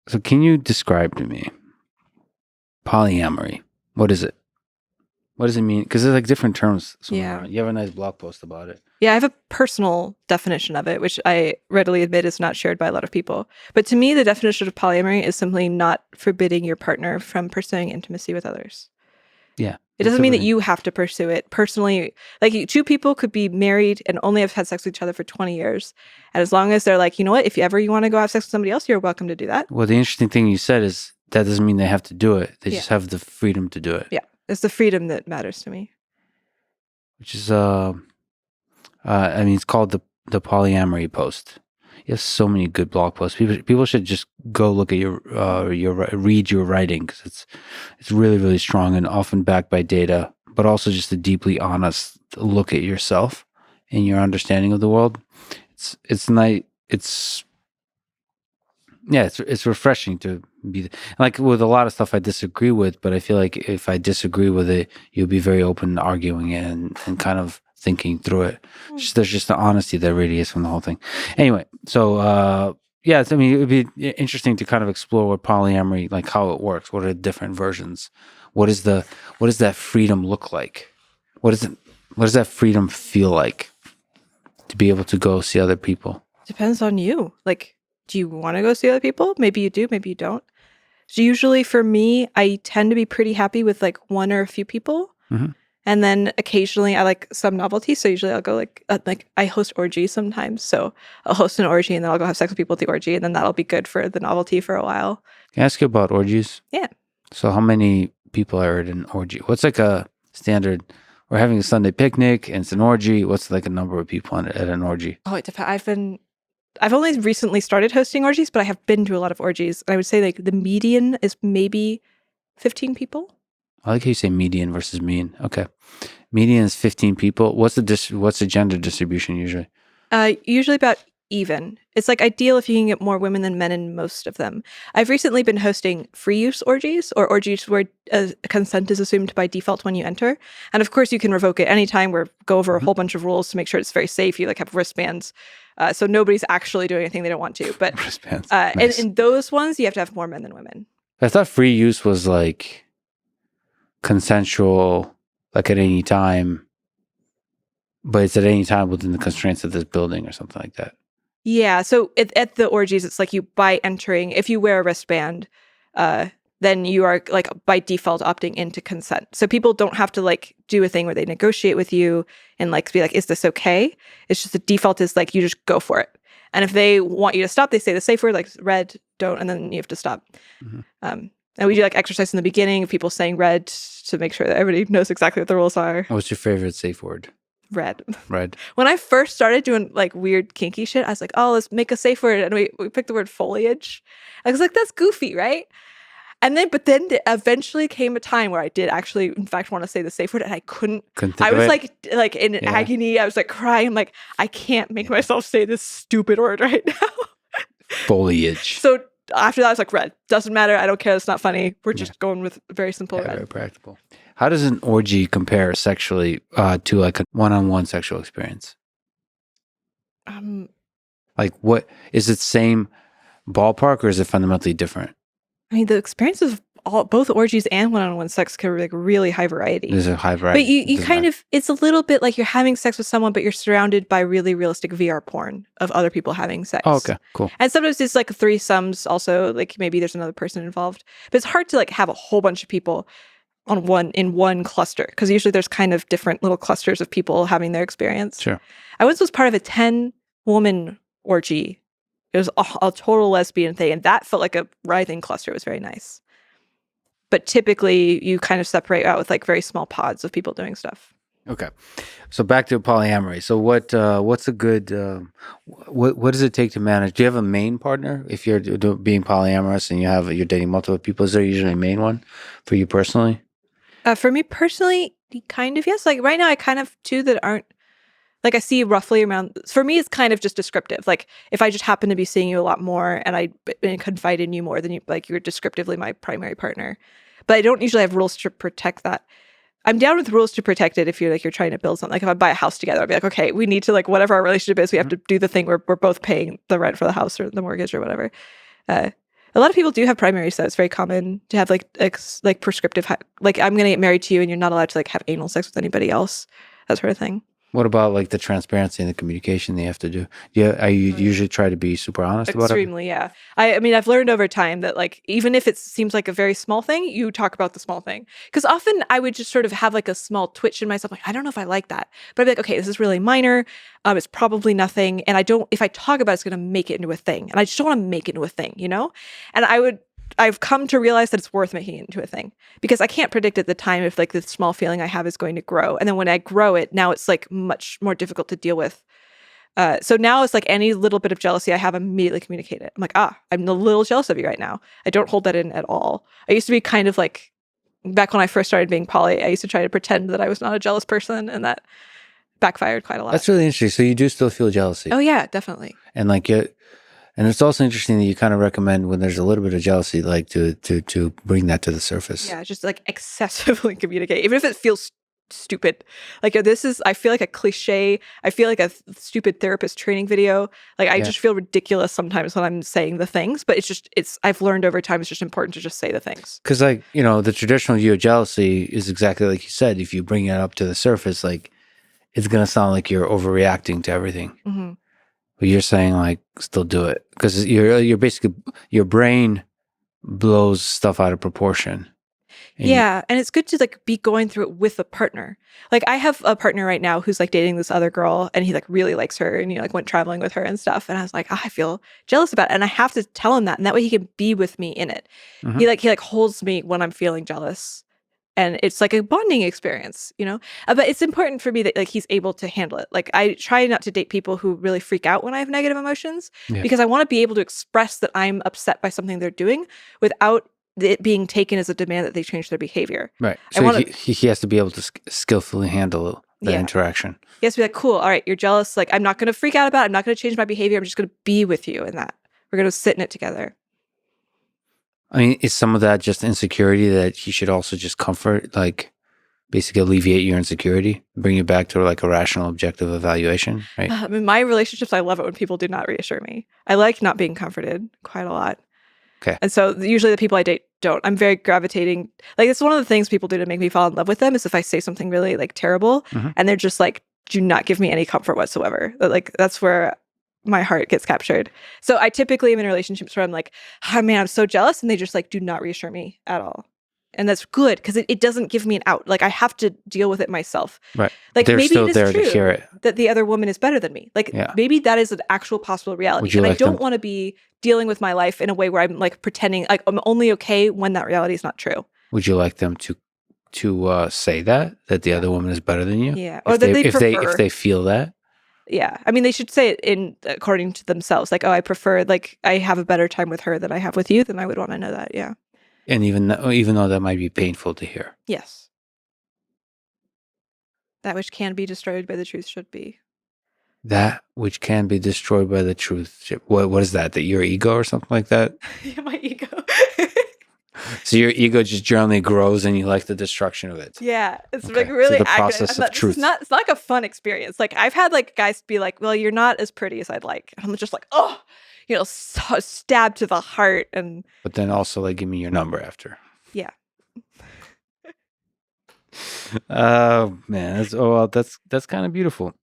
So can you describe to me polyamory? What is it? What does it mean? Because there's like different terms swimming around. You have a nice blog post about it. Yeah, I have a personal definition of it, which I readily admit is not shared by a lot of people. But to me, the definition of polyamory is simply not forbidding your partner from pursuing intimacy with others. Yeah. It doesn't mean that you have to pursue it. Personally, like two people could be married and only have had sex with each other for 20 years. And as long as they're like, you know what, if ever you want to go have sex with somebody else, you're welcome to do that. Well, the interesting thing you said is that doesn't mean they have to do it. They just have the freedom to do it. Yeah. It's the freedom that matters to me. Which is, I mean, it's called the polyamory post. You have so many good blog posts. People should just go look at read your writing, because it's really, really strong and often backed by data, but also just a deeply honest look at yourself and your understanding of the world. It's nice. It's refreshing to be like, with a lot of stuff I disagree with, but I feel like if I disagree with it, you'll be very open to arguing it and kind of thinking through it. There's just the honesty that radiates from the whole thing. Anyway, so I mean, it would be interesting to kind of explore what polyamory, like how it works. What are the different versions? What does that freedom look like? What does that freedom feel like to be able to go see other people? Depends on you. Like, do you want to go see other people? Maybe you do, maybe you don't. So usually for me, I tend to be pretty happy with like one or a few people. Mm-hmm. And then occasionally I like some novelty. So usually I'll go like I host orgies sometimes. So I'll host an orgy and then I'll go have sex with people at the orgy, and then that'll be good for the novelty for a while. Can I ask you about orgies? Yeah. So how many people are at an orgy? What's like a standard? We're having a Sunday picnic and it's an orgy. What's like a number of people at an orgy? Oh, it depends. I've only recently started hosting orgies, but I have been to a lot of orgies. And I would say like the median is maybe 15 people. I like how you say median versus mean. Okay. Median is 15 people. What's the gender distribution usually? Usually about even. It's like ideal if you can get more women than men in most of them. I've recently been hosting free use orgies, or orgies where consent is assumed by default when you enter. And of course you can revoke it anytime, or go over a whole bunch of rules to make sure it's very safe. You like have wristbands. So nobody's actually doing anything they don't want to. But wristbands. Nice. in those ones, you have to have more men than women. I thought free use was like consensual, like at any time, but it's at any time within the constraints of this building or something like that. Yeah. So at the orgies, it's like by entering, if you wear a wristband, then you are like by default opting into consent. So people don't have to like do a thing where they negotiate with you and like be like, is this okay? It's just the default is like, you just go for it. And if they want you to stop, they say the safe word, like red, don't, and then you have to stop. Mm-hmm. And we do like exercise in the beginning of people saying red to make sure that everybody knows exactly what the rules are. What's your favorite safe word? Red. Red. When I first started doing like weird kinky shit, I was like, oh, let's make a safe word. And we picked the word foliage. I was like, that's goofy, right? But then there eventually came a time where I did actually, in fact, want to say the safe word, and I couldn't. I was like in agony. I was like crying. I'm like, I can't make myself say this stupid word right now. Foliage. So after that, I was like, red. Doesn't matter. I don't care. It's not funny. We're just going with very simple red. Very practical. How does an orgy compare sexually to like a one-on-one sexual experience? Like, what is it? Same ballpark, or is it fundamentally different? I mean, the experience of both orgies and one-on-one sex can be like really high variety. There's a high variety. But you kind of, it's a little bit like you're having sex with someone, but you're surrounded by really realistic VR porn of other people having sex. Oh, okay, cool. And sometimes it's like threesomes also, like maybe there's another person involved. But it's hard to like have a whole bunch of people in one cluster, because usually there's kind of different little clusters of people having their experience. Sure. I once was part of a 10-woman orgy. It was a total lesbian thing, and that felt like a writhing cluster. It was very nice. But typically, you kind of separate out with like very small pods of people doing stuff. Okay, so back to polyamory. So what's a good what does it take to manage? Do you have a main partner if you're being polyamorous and you're dating multiple people? Is there usually a main one for you personally? For me personally, kind of yes. Like right now, I kind of two that aren't. Like I see roughly around, for me, it's kind of just descriptive. Like if I just happen to be seeing you a lot more and I confide in you more, then you're descriptively my primary partner. But I don't usually have rules to protect that. I'm down with rules to protect it if you're trying to build something. Like if I buy a house together, I'll be like, okay, we need to like whatever our relationship is, we have to do the thing where we're both paying the rent for the house or the mortgage or whatever. A lot of people do have primaries, so it's very common to have like prescriptive, like I'm gonna get married to you, and you're not allowed to like have anal sex with anybody else, that sort of thing. What about like the transparency and the communication they have to do? Yeah, I usually try to be super honest about it. Extremely, yeah. I mean, I've learned over time that like even if it seems like a very small thing, you talk about the small thing. Because often I would just sort of have like a small twitch in myself, like I don't know if I like that, but I'd be like, okay, this is really minor. It's probably nothing, and I don't. If I talk about it, it's gonna make it into a thing, and I just don't want to make it into a thing, you know. And I've come to realize that it's worth making it into a thing because I can't predict at the time if like the small feeling I have is going to grow. And then when I grow it, now it's like much more difficult to deal with. So now it's like any little bit of jealousy I have, immediately communicate it. I'm like, I'm a little jealous of you right now. I don't hold that in at all. I used to be kind of like, back when I first started being poly, I used to try to pretend that I was not a jealous person, and that backfired quite a lot. That's really interesting. So you do still feel jealousy. Oh yeah, definitely. And like and it's also interesting that you kind of recommend when there's a little bit of jealousy, like to bring that to the surface. Yeah, just like excessively communicate, even if it feels stupid. Like I feel like a cliche. I feel like a stupid therapist training video. Like I just feel ridiculous sometimes when I'm saying the things, but I've learned over time it's just important to just say the things. Because like, the traditional view of jealousy is exactly like you said. If you bring it up to the surface, like it's going to sound like you're overreacting to everything. Mm-hmm. But you're saying like still do it because you're basically, your brain blows stuff out of proportion. And it's good to like be going through it with a partner. Like I have a partner right now who's like dating this other girl, and he like really likes her, and he like went traveling with her and stuff. And I was like, I feel jealous about it, and I have to tell him that, and that way he can be with me in it. Mm-hmm. He holds me when I'm feeling jealous, and it's like a bonding experience, But it's important for me that like he's able to handle it. Like I try not to date people who really freak out when I have negative emotions, because I want to be able to express that I'm upset by something they're doing without it being taken as a demand that they change their behavior. Right. So he has to be able to skillfully handle that interaction. He has to be like, cool, all right, you're jealous. Like, I'm not going to freak out about it. I'm not going to change my behavior. I'm just going to be with you in that. We're going to sit in it together. I mean, is some of that just insecurity that he should also just comfort, like basically alleviate your insecurity, bring you back to like a rational, objective evaluation, right? In my relationships, I love it when people do not reassure me. I like not being comforted quite a lot. Okay. And so usually the people I date don't. I'm very gravitating. Like it's one of the things people do to make me fall in love with them is if I say something really like terrible, and they're just like, do not give me any comfort whatsoever. Like that's where my heart gets captured. So I typically am in relationships where I'm like, oh man, I'm so jealous. And they just like do not reassure me at all. And that's good because it doesn't give me an out. Like I have to deal with it myself. Right. Like they're maybe still it is there true to hear it. that the other woman is better than me. Like maybe that is an actual possible reality. And I don't want to be dealing with my life in a way where I'm like pretending like I'm only okay when that reality is not true. Would you like them to say that the other woman is better than you? Yeah. Or that if they feel that. Yeah. I mean, they should say it according to themselves. Like, oh, I prefer, like, I have a better time with her than I have with you. Then I would want to know that. Yeah. And even though that might be painful to hear. Yes. That which can be destroyed by the truth should be. That which can be destroyed by the truth. What is that? That your ego or something like that? Yeah, my ego. So your ego just generally grows, and you like the destruction of it. Yeah, it's like really so the process of truth. It's not like a fun experience. Like I've had like guys be like, "Well, you're not as pretty as I'd like," and I'm just like, "Oh, so stabbed to the heart." And but then also like, give me your number after. Yeah. Oh man, that's kind of beautiful.